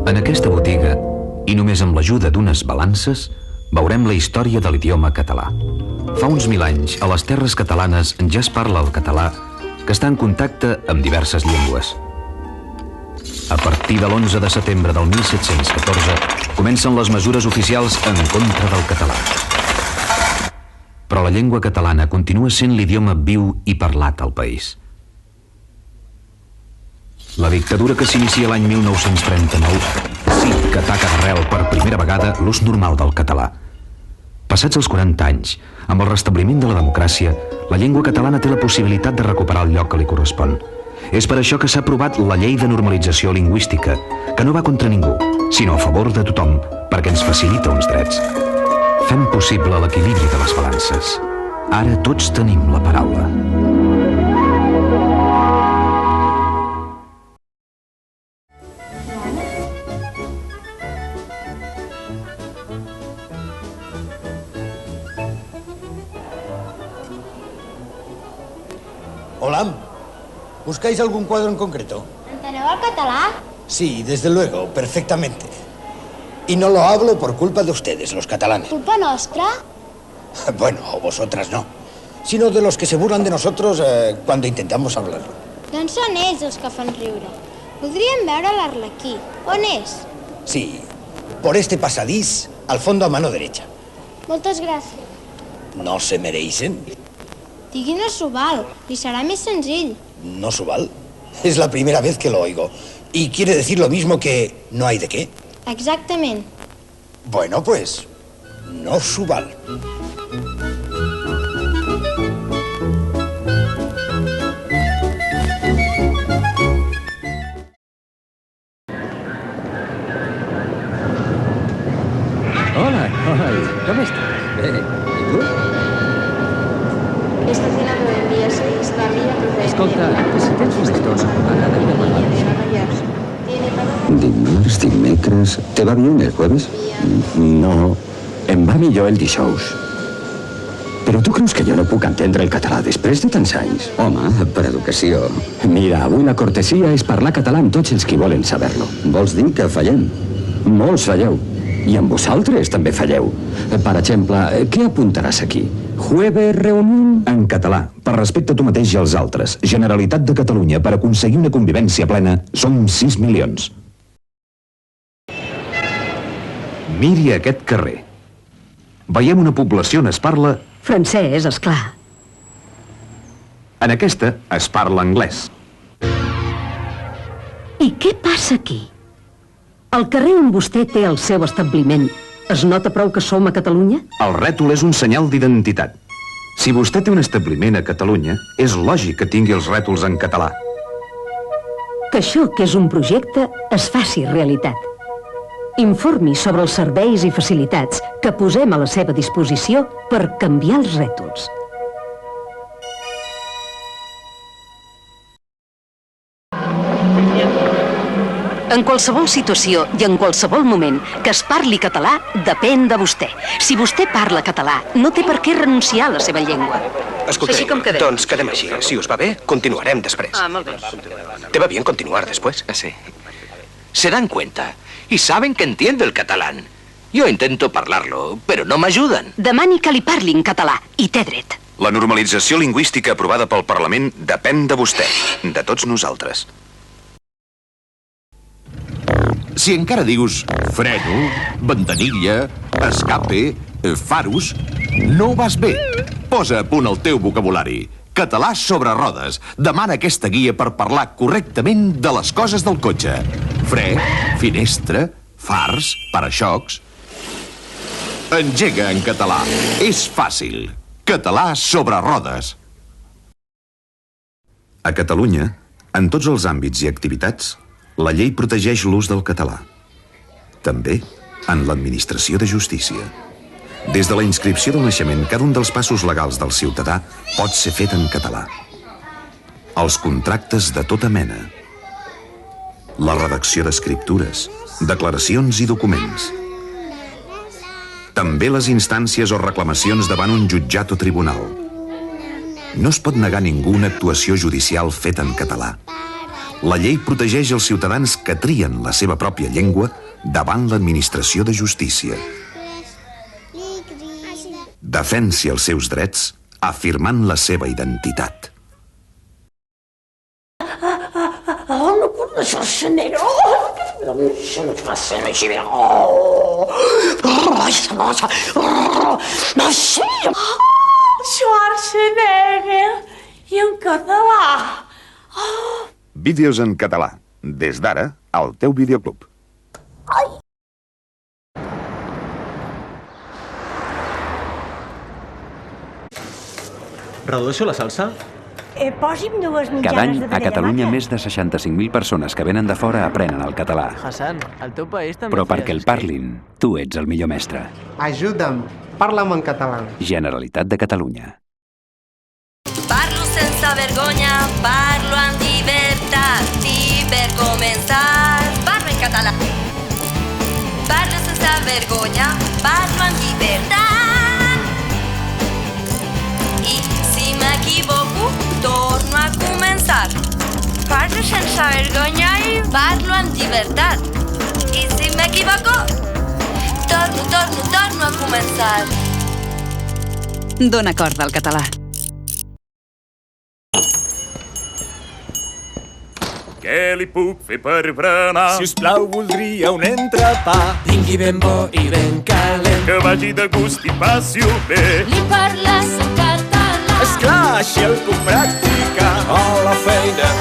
En aquesta botiga, i només amb l'ajuda d'unes balances, veurem la història de l'idioma català. Fa uns 1000 anys, a les terres catalanes ja es parla el català, que està en contacte amb diverses llengües. A partir de l'11 de setembre del 1714 comencen les mesures oficials en contra del català. Però la llengua catalana continua sent l'idioma viu i parlat al país. La dictadura que s'inicia l'any 1939 sí que ataca d'arrel per primera vegada l'ús normal del català. Passats els 40 anys, amb el restabliment de la democràcia, la llengua catalana té la possibilitat de recuperar el lloc que li correspon. És per això que s'ha aprovat la Llei de Normalització Lingüística, que no va contra ningú, sinó a favor de tothom, perquè ens facilita uns drets. Fem possible l'equilibri de les balances. Ara tots tenim la paraula. Hola, ¿buscáis algún cuadro en concreto? ¿Enteneu el català? Sí, desde luego, perfectamente. Y no lo hablo por culpa de ustedes, los catalanes. Culpa nostra? Bueno, vosotras no. Sino de los que se burlan de nosotros cuando intentamos hablarlo. Doncs són ells els que fan riure. Podríem veure l'Arlequí. On és? Sí, por este pasadís, al fondo a mano derecha. Moltes gràcies. ¿No se merecen? Digui'ns s'ho val, li serà més senzill. ¿No Subal? Es la primera vez que lo oigo. ¿Y quiere decir lo mismo que no hay de qué? Exactament. Bueno, pues, no Subal. Hola, ¿cómo estás? ¿Y tú? Estacionado en vía 6, la vía procedente... Escolta, si tens una estona, m'agradaria parlar d'això. Dimarts, dimecres... ¿Te va bien el jueves? No, em va millor el dijous. Però tu creus que jo no puc entendre el català després de tants anys? Home, per educació. Mira, avui la cortesia és parlar català amb tots els qui volen saber-lo. Vols dir que fallem? Molts falleu. I amb vosaltres també falleu. Per exemple, què apuntaràs aquí? Jueves reunió? En català, per respecte a tu mateix i als altres, Generalitat de Catalunya, per aconseguir una convivència plena, som 6 milions. Miri aquest carrer. Veiem una població on es parla... Francès, esclar. En aquesta es parla anglès. I què passa aquí? Al carrer on vostè té el seu establiment, es nota prou que som a Catalunya? El rètol és un senyal d'identitat. Si vostè té un establiment a Catalunya, és lògic que tingui els rètols en català. Que això, que és un projecte, es faci realitat. Informi sobre els serveis i facilitats que posem a la seva disposició per canviar els rètols. En qualsevol situació i en qualsevol moment que es parli català depèn de vostè. Si vostè parla català, no té per què renunciar a la seva llengua. Escolteu, doncs quedem així. Si us va bé, continuarem després. Ah, molt bé. ¿Te va bien continuar después? Sí. Se dan cuenta y saben que entiendo el catalán. Yo intento parlarlo, pero no m'ajuden. Demani que li parli en català i té dret. La normalització lingüística aprovada pel Parlament depèn de vostè, de tots nosaltres. Si encara dius freno, ventanilla, escape, faros, no vas bé. Posa a punt el teu vocabulari. Català sobre rodes. Demana aquesta guia per parlar correctament de les coses del cotxe. Fre, finestra, fars, para-xocs. Engega en català. És fàcil. Català sobre rodes. A Catalunya, en tots els àmbits i activitats, la llei protegeix l'ús del català. També en l'administració de justícia. Des de la inscripció del naixement, cada un dels passos legals del ciutadà pot ser fet en català. Els contractes de tota mena. La redacció d'escriptures, declaracions i documents. També les instàncies o reclamacions davant un jutjat o tribunal. No es pot negar a ningú una actuació judicial feta en català. La llei protegeix els ciutadans que trien la seva pròpia llengua davant l'administració de justícia. Defensi els seus drets afirmant la seva identitat. No puc deixar-se negre. Schwarzenegger i en català. Vídeos en català. Des d'ara, al teu videoclub. Redueixo la salsa? Posi'm dues mitjanes Cada any, de a Catalunya, malla. més de 65.000 persones que venen de fora aprenen el català. Hassan, al teu país també... Però perquè el parlin, tu ets el millor mestre. Ajuda'm, parla'm en català. Generalitat de Catalunya. Parlo sense vergonya, parlo amb llibertat i per començar parlo en català. Parlo sense vergonya, parlo amb llibertat i si m'equivoco torno a començar. Parlo sense vergonya i parlo amb llibertat i si m'equivoco torno a començar. Dóna corda al català. Què li puc fer per berenar? Si us plau, voldria un entrepà. Vingui ben bo i ben calent. Que vagi de gust i passi-ho bé. Li parles en català. Esclar, així el puc practicar. A la feina,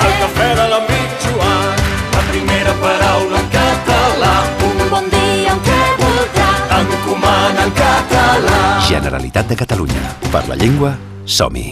al cafè de l'amic Joan. La primera paraula en català. Un bon dia en què voldrà. Encomana en català. Generalitat de Catalunya. Per la llengua, som-hi.